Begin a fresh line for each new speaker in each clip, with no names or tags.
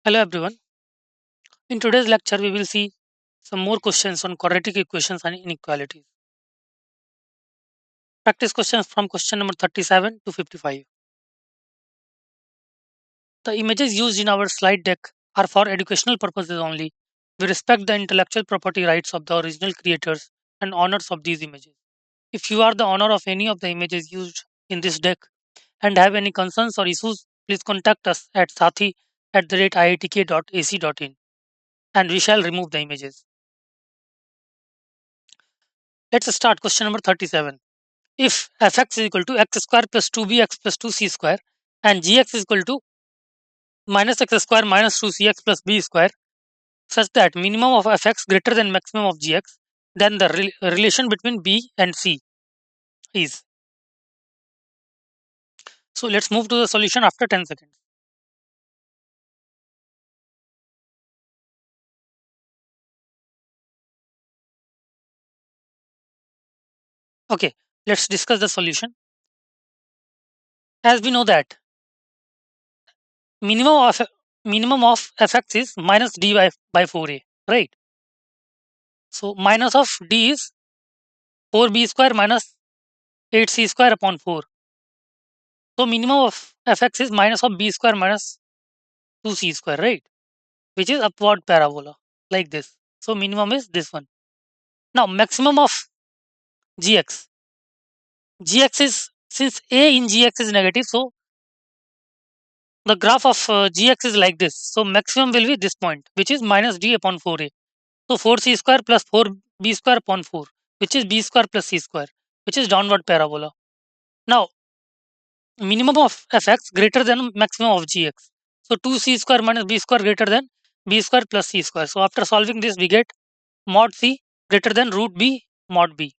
Hello everyone. In today's lecture, we will see some more questions on quadratic equations and inequalities. Practice questions from question number 37 to 55. The images used in our slide deck are for educational purposes only. We respect the intellectual property rights of the original creators and owners of these images. If you are the owner of any of the images used in this deck and have any concerns or issues, please contact us at sathi@iitk.ac.in and we shall remove the images. Let's start question number 37. If fx is equal to x square plus 2bx plus 2c square and gx is equal to minus x square minus 2cx plus b square such that minimum of fx greater than maximum of gx, then the relation between b and c is. So let's move to the solution after 10 seconds. Okay, let's discuss the solution. As we know that minimum of minimum of fx is minus d by 4a, right? So minus of d is 4b square minus 8c square upon 4. So minimum of fx is minus of b square minus 2c square, right? Which is upward parabola like this. So minimum is this one. Now maximum of gx. Gx is, since a in gx is negative, so the graph of gx is like this. So maximum will be this point, which is minus d upon 4a. So 4c square plus 4b square upon 4, which is b square plus c square, which is downward parabola. Now minimum of fx greater than maximum of gx. So 2c square minus b square greater than b square plus c square. So after solving this, we get mod c greater than root b mod b.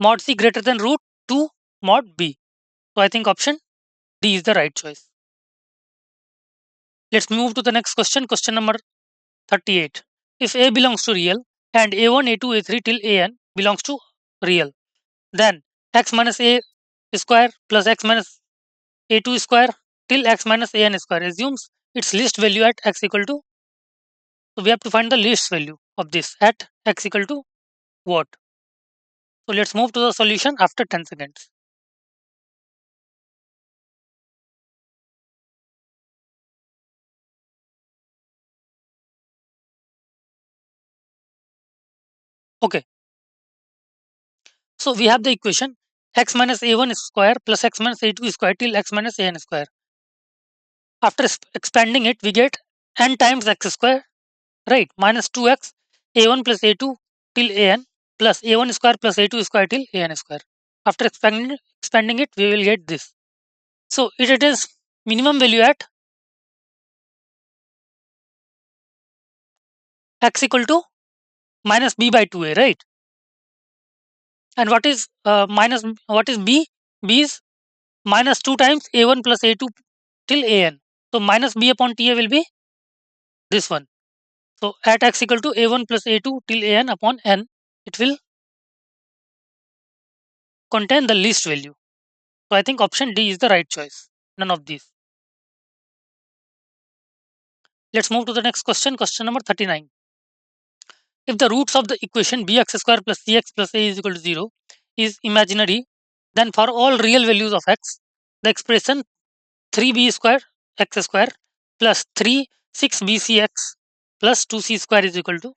Mod c greater than root 2 mod b. So I think option D is the right choice. Let's move to the next question. Question number 38. If A belongs to real and A1, A2, A3 till AN belongs to real, then x minus A square plus x minus A2 square till x minus AN square assumes its least value at x equal to. So we have to find the least value of this at x equal to what? So let's move to the solution after 10 seconds. Okay. So we have the equation x minus a1 square plus x minus a2 square till x minus an square. After expanding it, we get n times x square, right? Minus 2x a1 plus a2 till an plus a1 square plus a2 square till an square. After expanding it, we will get this. So it is minimum value at x equal to minus b by 2a, right? And what is b? B is minus 2 times a1 plus a2 till an. So minus b upon ta will be this one. So at x equal to a1 plus a2 till an upon n, it will contain the least value. So I think option D is the right choice. None of these. Let's move to the next question. Question number 39. If the roots of the equation bx square plus cx plus a is equal to 0 is imaginary, then for all real values of x, the expression 3b square x square plus 3 6bcx plus 2c square is equal to.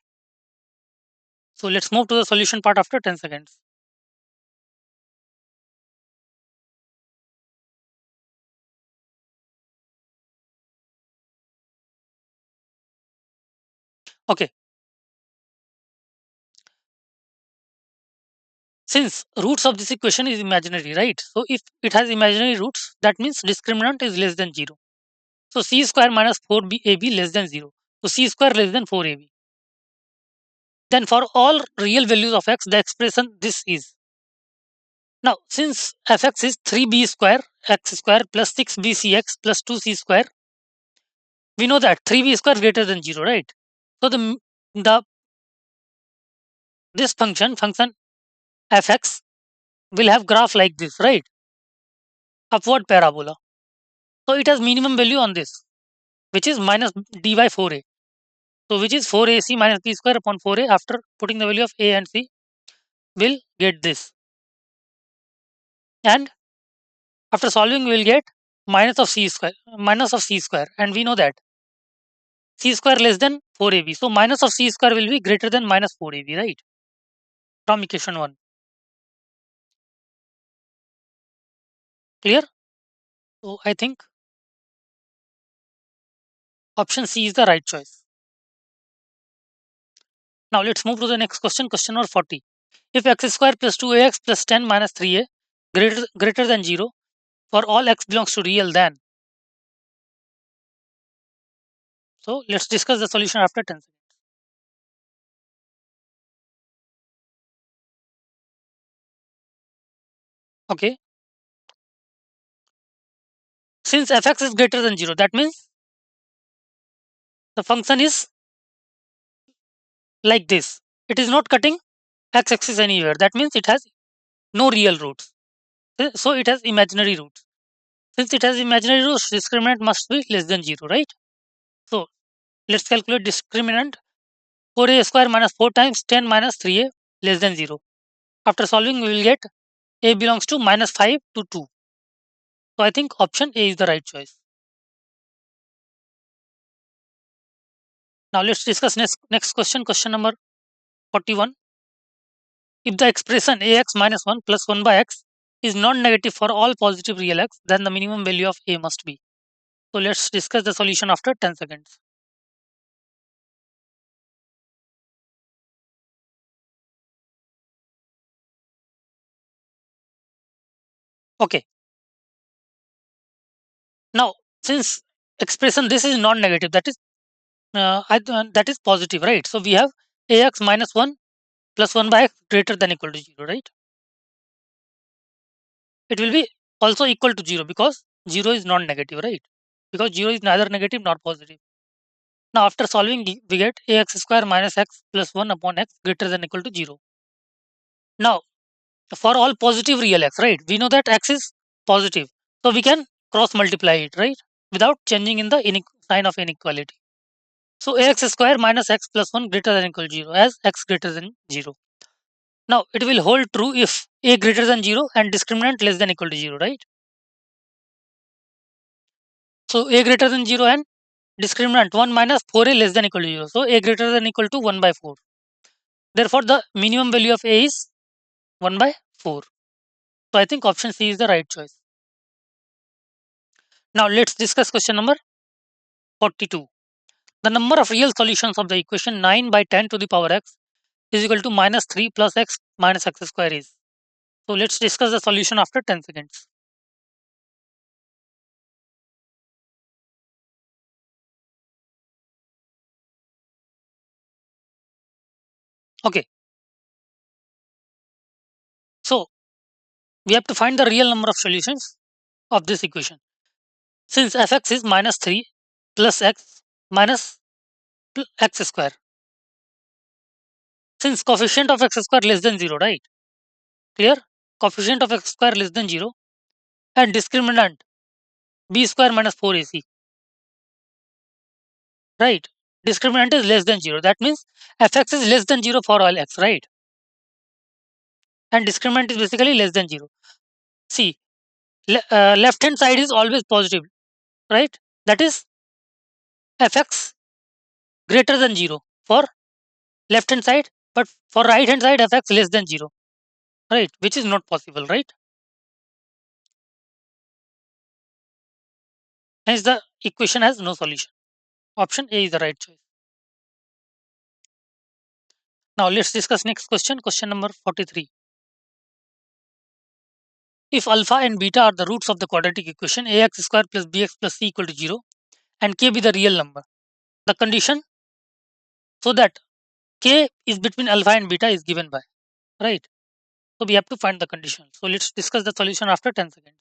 So let's move to the solution part after 10 seconds. Okay. Since roots of this equation is imaginary, right? So if it has imaginary roots, that means discriminant is less than 0. So c square minus 4ab less than 0. So c square less than 4ab. Then for all real values of x, the expression this is. Now, since fx is 3b square x square plus 6bcx plus 2c square, we know that 3b square greater than 0, right? So the this function fx will have graph like this, right? Upward parabola. So it has minimum value on this. which is minus d by 4a. So which is 4ac minus b square upon 4a. After putting the value of a and c, we'll get this. And after solving, we'll get minus of c square. And we know that c square less than 4ab. So minus of c square will be greater than minus 4ab, right? From equation 1. Clear? So I think option C is the right choice. Now let's move to the next question, question number 40. If x square plus 2ax plus 10 minus 3a greater than 0 for all x belongs to real, then. So let's discuss the solution after 10 seconds. Okay. Since fx is greater than 0, that means the function is like this. It is not cutting x-axis anywhere. That means it has no real roots. So it has imaginary roots. Since it has imaginary roots, discriminant must be less than 0, right? So let's calculate discriminant. 4a square minus 4 times 10 minus 3a less than 0. After solving, we will get a belongs to minus 5 to 2. So I think option A is the right choice. Now let's discuss next question, question number 41. If the expression ax minus 1 plus 1 by x is non-negative for all positive real x, then the minimum value of a must be. So let's discuss the solution after 10 seconds. Okay. Now, since expression this is non-negative, that is that is positive, right? So we have ax minus 1 plus 1 by x greater than equal to 0, right? It will be also equal to 0 because 0 is non-negative, right? Because 0 is neither negative nor positive. Now after solving, we get ax square minus x plus 1 upon x greater than equal to 0. Now for all positive real x, right? We know that x is positive. So we can cross multiply it, right? Without changing in the sign of inequality. So ax square minus x plus 1 greater than equal to 0 as x greater than 0. Now it will hold true if a greater than 0 and discriminant less than equal to 0, right? So a greater than 0 and discriminant 1 minus 4a less than equal to 0. So a greater than equal to 1 by 4. Therefore the minimum value of a is 1 by 4. So I think option C is the right choice. Now let's discuss question number 42. The number of real solutions of the equation 9 by 10 to the power x is equal to minus 3 plus x minus x square is. So let's discuss the solution after 10 seconds. Okay. So we have to find the real number of solutions of this equation. Since fx is minus 3 plus x minus x square. Since coefficient of x square less than 0, right? Clear? Coefficient of x square less than 0 and discriminant b square minus 4ac. Right? Discriminant is less than 0. That means fx is less than 0 for all x, right? And discriminant is basically less than 0. See, left hand side is always positive, right? That is fx greater than 0 for left hand side, but for right hand side fx less than 0, right? Which is not possible, right? Hence the equation has no solution. Option A is the right choice. Now let's discuss next question, question number 43. If alpha and beta are the roots of the quadratic equation ax square plus bx plus c equal to 0 and k be the real number, the condition so that k is between alpha and beta is given by, right? So we have to find the condition. So let's discuss the solution after 10 seconds.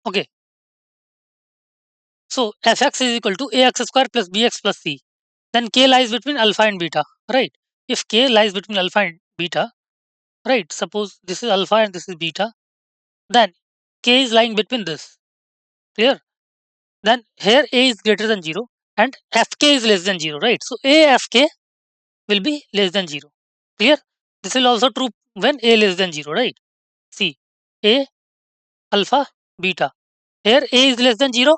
Okay. So fx is equal to ax square plus bx plus c. Then k lies between alpha and beta, right? If k lies between alpha and beta, right? Suppose this is alpha and this is beta, then k is lying between this. Clear? Then here a is greater than 0 and fk is less than 0, right? So a fk will be less than 0. Clear? This will also true when a less than 0, right? See, a, alpha, beta. Here a is less than 0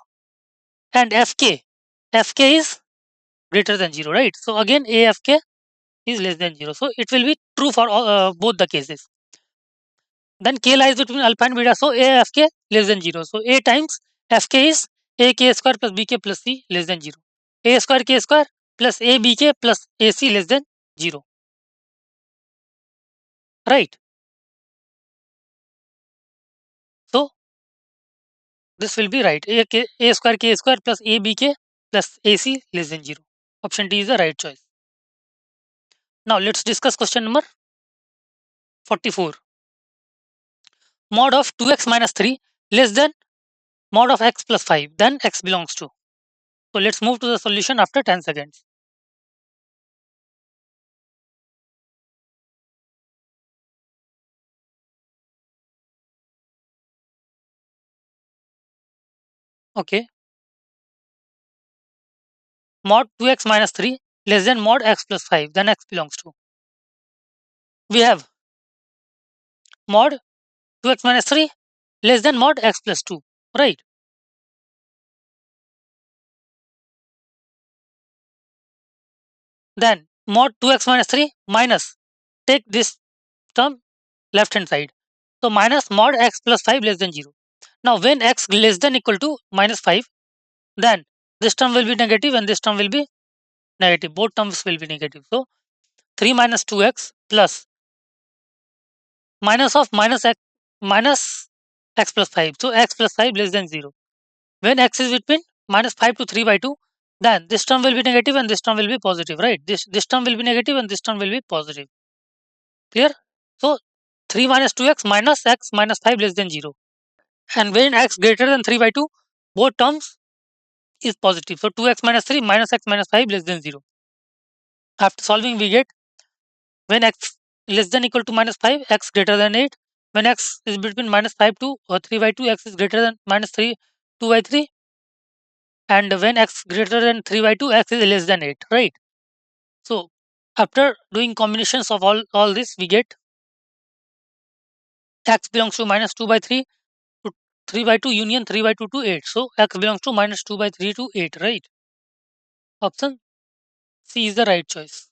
and fk is greater than 0, right? So again afk is less than 0. So it will be true for both the cases. Then k lies between alpha and beta. So afk less than 0. So a times fk is ak square plus bk plus c less than 0. A square k square plus abk plus ac less than 0. Right? So this will be right. A square k square plus abk plus ac less than 0. Option D is the right choice. Now let's discuss question number 44. Mod of 2x minus 3 less than mod of x plus 5, then x belongs to. So let's move to the solution after 10 seconds. Okay. Mod 2x minus 3 less than mod x plus 5, then x belongs to. We have mod 2x minus 3 less than mod x plus 2, right? Then mod 2x minus 3 minus, take this term left hand side. So minus mod x plus 5 less than 0. Now when x less than equal to minus 5, then this term will be negative and this term will be negative. Both terms will be negative. So 3 minus 2x plus minus of minus x plus 5. So x plus 5 less than 0. When x is between minus 5 to 3 by 2, then this term will be negative and this term will be positive, right? This term will be negative and this term will be positive. Clear? So 3 minus 2x minus x minus 5 less than 0. And when x greater than 3 by 2, both terms is positive. So 2x minus 3 minus x minus 5 less than 0. After solving, we get when x less than equal to minus 5, x greater than 8. When x is between minus 5 to 3 by 2, x is greater than minus 3, 2 by 3. And when x greater than 3 by 2, x is less than 8, right? So after doing combinations of all this, we get x belongs to minus 2 by 3 to 3 by 2 union 3 by 2 to 8. So x belongs to minus 2 by 3 to 8, right? Option C is the right choice.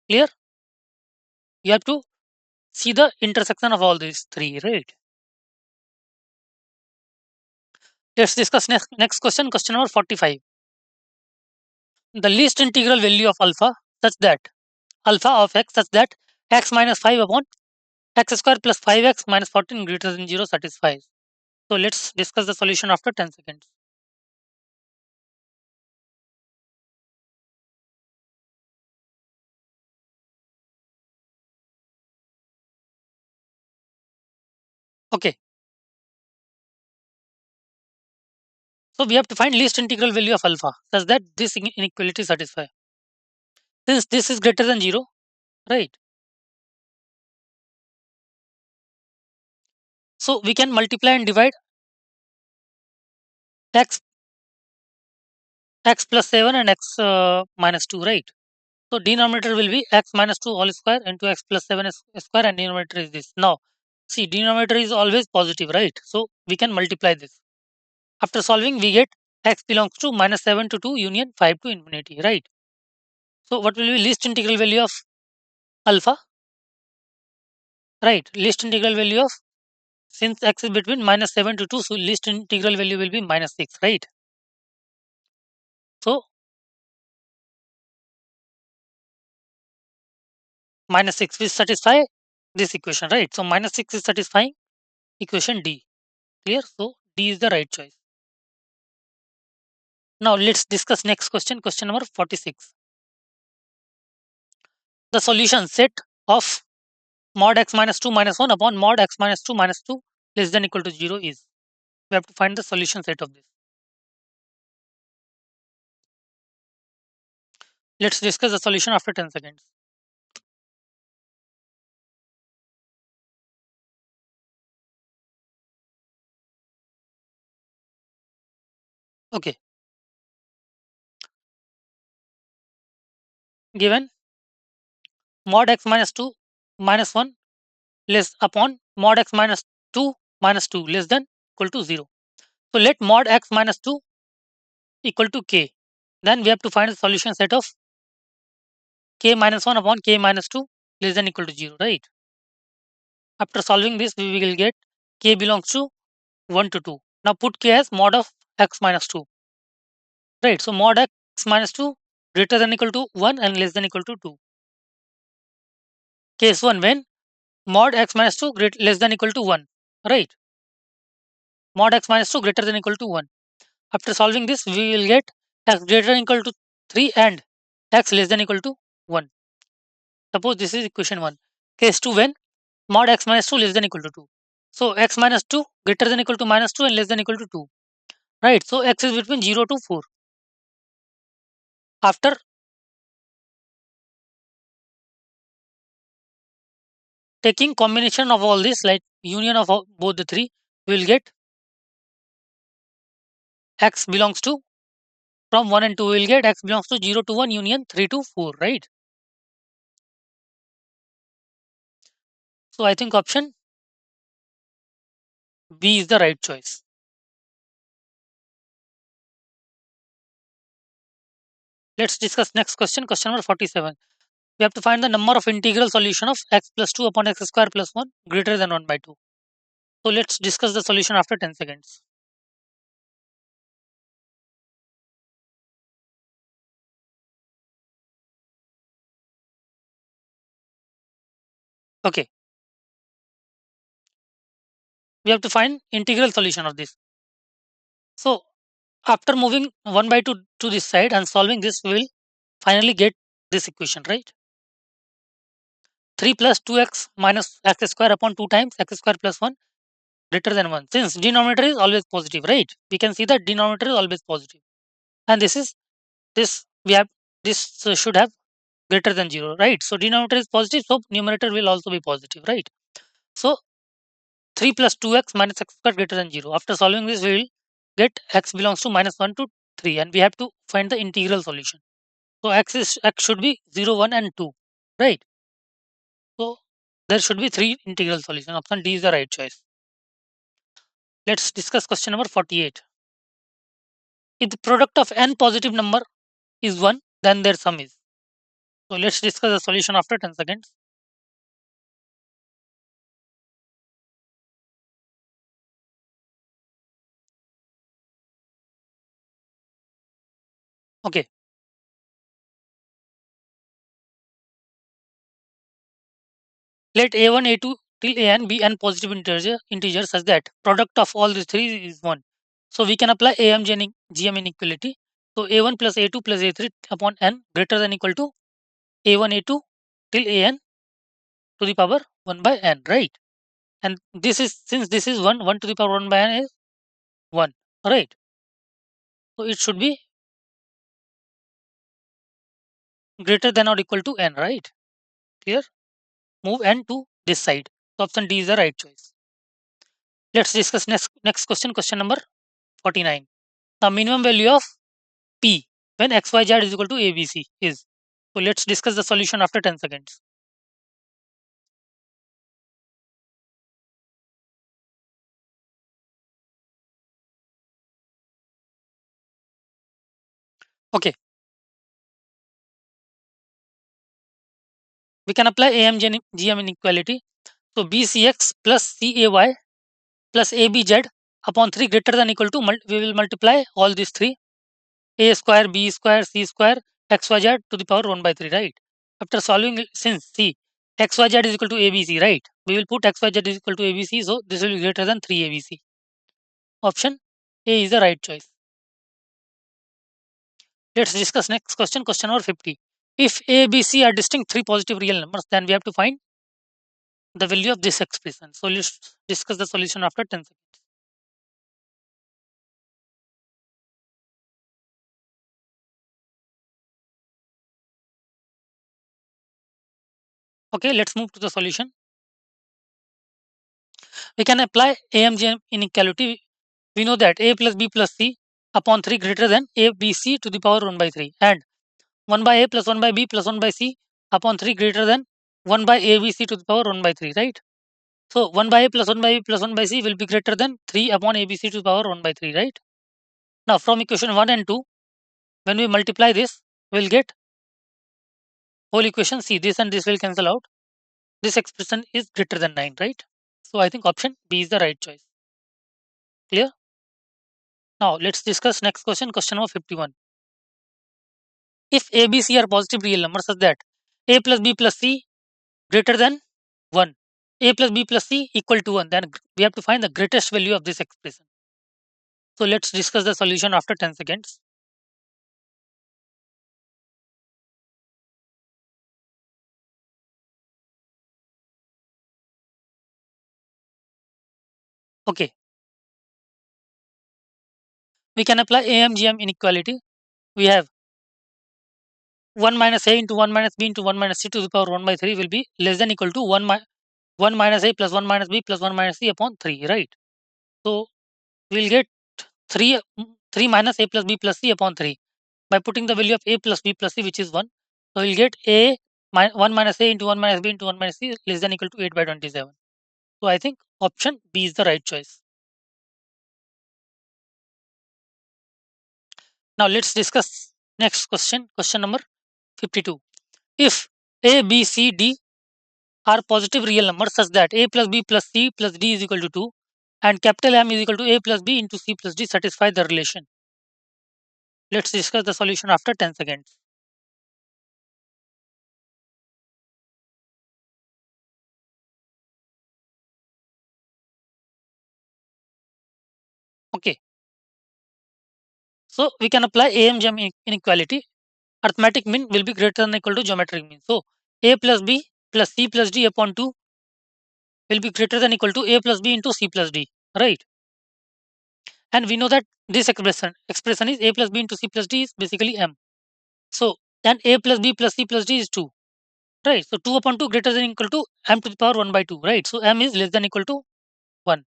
Clear? You have to see the intersection of all these three, right? Let's discuss next question, question number 45. The least integral value of alpha such that alpha of x such that x minus 5 upon x square plus 5x minus 14 greater than 0 satisfies. So let's discuss the solution after 10 seconds. Okay. So we have to find least integral value of alpha such that this inequality satisfy. Since this is greater than 0, right? So we can multiply and divide x plus 7 and x minus 2, right? So denominator will be x minus 2 whole square into x plus 7 square and denominator is this. Now see, denominator is always positive, right? So we can multiply this. After solving, we get x belongs to minus 7 to 2 union 5 to infinity, right? So what will be least integral value of alpha? Right, least integral value of, since x is between minus 7 to 2, so least integral value will be minus 6, right? So minus 6 will satisfy this equation, right? So minus 6 is satisfying equation D. Clear? So D is the right choice. Now let's discuss next question, question number 46. The solution set of mod x minus 2 minus 1 upon mod x minus 2 minus 2 less than equal to 0 is. We have to find the solution set of this. Let's discuss the solution after 10 seconds. Okay. Given mod x minus 2 minus 1 less upon mod x minus 2 less than equal to 0. So let mod x minus 2 equal to k. Then we have to find the solution set of k minus 1 upon k minus 2 less than equal to 0, right? After solving this, we will get k belongs to 1 to 2. Now put k as mod of x minus 2, right? So mod x minus 2 greater than equal to 1 and less than equal to 2. Case 1 when mod x minus 2 less than equal to 1, right? Mod x minus 2 greater than equal to 1. After solving this, we will get x greater than equal to 3 and x less than equal to 1. Suppose this is equation 1. Case 2 when mod x minus 2 less than equal to 2. So x minus 2 greater than equal to minus 2 and less than equal to 2. Right. So x is between 0 to 4. After taking combination of all this, like union of both the three, we will get x belongs to from 1 and 2, we will get x belongs to 0 to 1 union 3 to 4, right? So I think option B is the right choice. Let's discuss next question, question number 47. We have to find the number of integral solution of x plus 2 upon x square plus 1 greater than 1 by 2. So let's discuss the solution after 10 seconds. Okay. We have to find integral solution of this. So after moving 1 by 2 to this side and solving this, we will finally get this equation, right? 3 plus 2x minus x square upon 2 times x square plus 1 greater than 1. Since denominator is always positive, right? We can see that denominator is always positive. And this we have this should have greater than 0, right? So denominator is positive, so numerator will also be positive, right? So 3 plus 2x minus x square greater than 0. After solving this, we will get x belongs to minus 1 to 3 and we have to find the integral solution. So x should be 0, 1 and 2, right? So there should be 3 integral solution. Option D is the right choice. Let's discuss question number 48. If the product of n positive number is 1, then their sum is. So let's discuss the solution after 10 seconds. Okay. Let a1, a2 till an be n positive integer such that product of all these three is 1. So we can apply GM inequality. So a1 plus a2 plus a3 upon n greater than equal to a1, a2 till an to the power 1 by n, right? And this is, since this is 1, 1 to the power 1 by n is 1, right? So it should be greater than or equal to n, right? Here, move n to this side. So option D is the right choice. Let's discuss next question, question number 49. The minimum value of P when xyz is equal to ABC is. So let's discuss the solution after 10 seconds. Okay. We can apply GM inequality. So BCX plus CAY plus ABZ upon 3 greater than equal to, we will multiply all these three, A square, B square, C square, XYZ to the power 1 by 3, right? After solving, since C, XYZ is equal to ABC, right? We will put XYZ is equal to ABC, so this will be greater than 3ABC. Option A is the right choice. Let's discuss next question, question number 50. If A, B, C are distinct three positive real numbers, then we have to find the value of this expression. So let's discuss the solution after 10 seconds. Okay, let's move to the solution. We can apply AMGM inequality. We know that a plus b plus c upon 3 greater than a b c to the power 1 by 3, and 1 by a plus 1 by b plus 1 by c upon 3 greater than 1 by a b c to the power 1 by 3, right? So 1 by a plus 1 by b plus 1 by c will be greater than 3 upon a b c to the power 1 by 3, right? Now from equation 1 and 2, when we multiply this, we'll get whole equation. See, this and this will cancel out. This expression is greater than 9, right? So I think option B is the right choice. Clear? Now let's discuss next question, question number 51. If a, b, c are positive real numbers such that a plus b plus c greater than 1, a plus b plus c equal to 1, then we have to find the greatest value of this expression. So let's discuss the solution after 10 seconds. Okay, we can apply AMGM inequality. We have 1 minus a into 1 minus b into 1 minus c to the power 1 by 3 will be less than equal to 1 minus a plus 1 minus b plus 1 minus c upon 3, right? So we'll get 3, 3 minus a plus b plus c upon 3 by putting the value of a plus b plus c, which is 1. So we'll get 1 minus a into 1 minus b into 1 minus c less than equal to 8 by 27. So I think option B is the right choice. Now let's discuss next question, question number 52. If a, b, c, d are positive real numbers such that a plus b plus c plus d is equal to 2 and capital M is equal to a plus b into c plus d satisfy the relation. Let's discuss the solution after 10 seconds. Okay, so we can apply AMGM inequality. Arithmetic mean will be greater than or equal to geometric mean. So a plus b plus c plus d upon 2 will be greater than or equal to a plus b into c plus d, right? And we know that this expression is a plus b into c plus d is basically m. So then a plus b plus c plus d is 2, right? So 2 upon 2 greater than or equal to m to the power 1 by 2, right? So m is less than or equal to 1.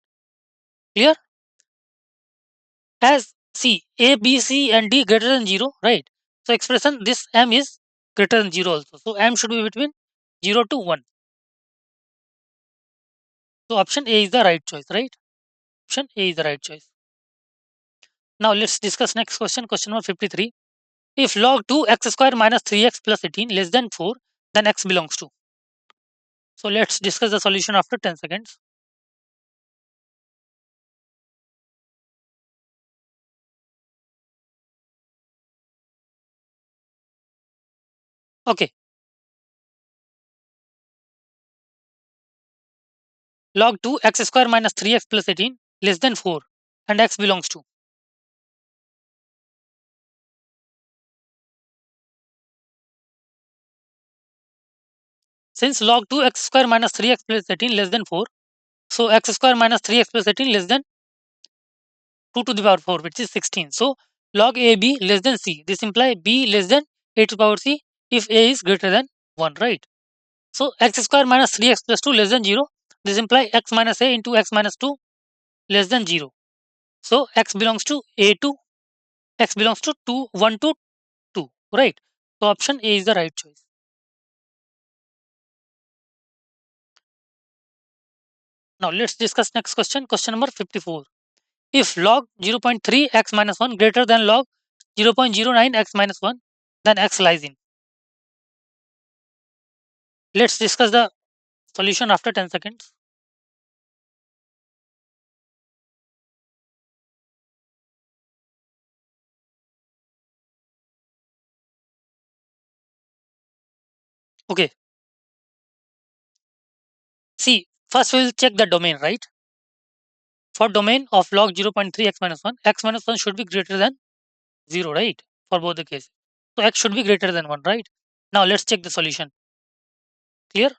Clear? As c, a, b, c and d greater than 0, right? So expression this m is greater than 0 also. So m should be between 0 to 1. So option A is the right choice, right? Option A is the right choice. Now let's discuss next question, question number 53. If log 2 x square minus 3x plus 18 less than 4, then x belongs to. So let's discuss the solution after 10 seconds. Okay. Log 2 x square minus 3x plus 18 less than 4 and x belongs to. Since log 2 x square minus 3x plus 18 less than 4, so x square minus 3x plus 18 less than 2 to the power 4, which is 16. So log AB less than C. This implies B less than A to the power C if A is greater than 1, right? So x square minus 3x plus 2 less than 0. This implies x minus A into x minus 2 less than 0. So x belongs to A to x belongs to 2, 1 to 2, right? So option A is the right choice. Now let's discuss next question, question number 54. If log 0.3 x minus 1 greater than log 0.09 x minus 1, then x lies in. Let's discuss the solution after 10 seconds. Okay. See, first we will check the domain, right? For domain of log 0.3 x minus 1 should be greater than 0, right? For both the cases. So x should be greater than 1, right? Now let's check the solution. Clear?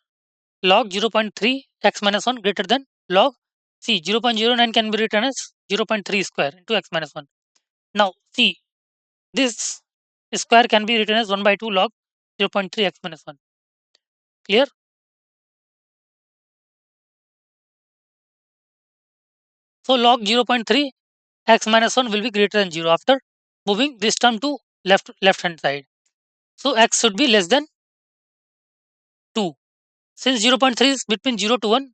Log 0.3 x minus 1 greater than log, see, 0.09 can be written as 0.3 square into x minus 1. Now see, this square can be written as 1 by 2 log 0.3 x minus 1. Clear? So log 0.3 x minus 1 will be greater than 0 after moving this term to left hand side. So x should be less than 2. Since 0.3 is between 0 to 1,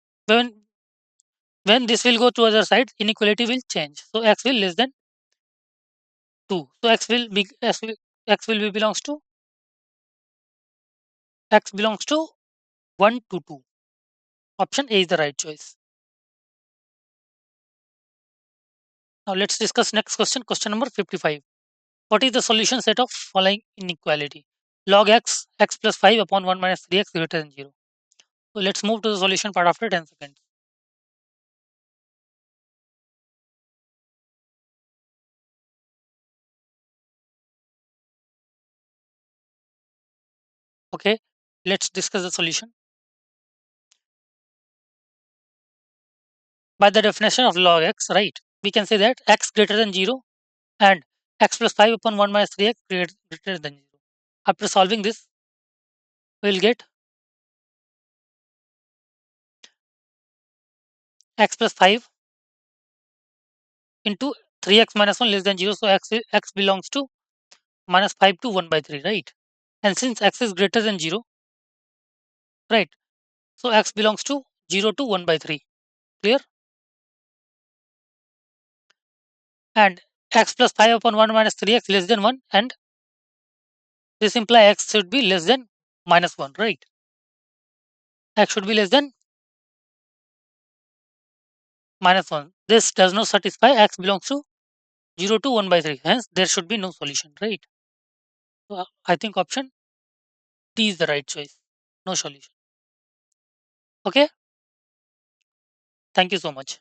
when this will go to other side, inequality will change. So x will less than 2. So x will be belongs to 1 to 2. Option A is the right choice. Now let's discuss next question. Question number 55. What is the solution set of following inequality? Log x plus 5 upon 1 minus 3x greater than 0. So let's move to the solution part after 10 seconds. Okay, let's discuss the solution. By the definition of log x, right, we can say that x greater than 0 and x plus 5 upon 1 minus 3x greater than 0. After solving this, we will get x plus 5 into 3x minus 1 less than 0. So x belongs to minus 5 to 1 by 3, right? And since x is greater than 0, right, so x belongs to 0 to 1 by 3. Clear? And x plus 5 upon 1 minus 3x less than 1, and this implies x should be less than minus 1, right? X should be less than minus 1. This does not satisfy x belongs to 0 to 1 by 3. Hence, there should be no solution, right? So, I think option D is the right choice. No solution. Okay? Thank you so much.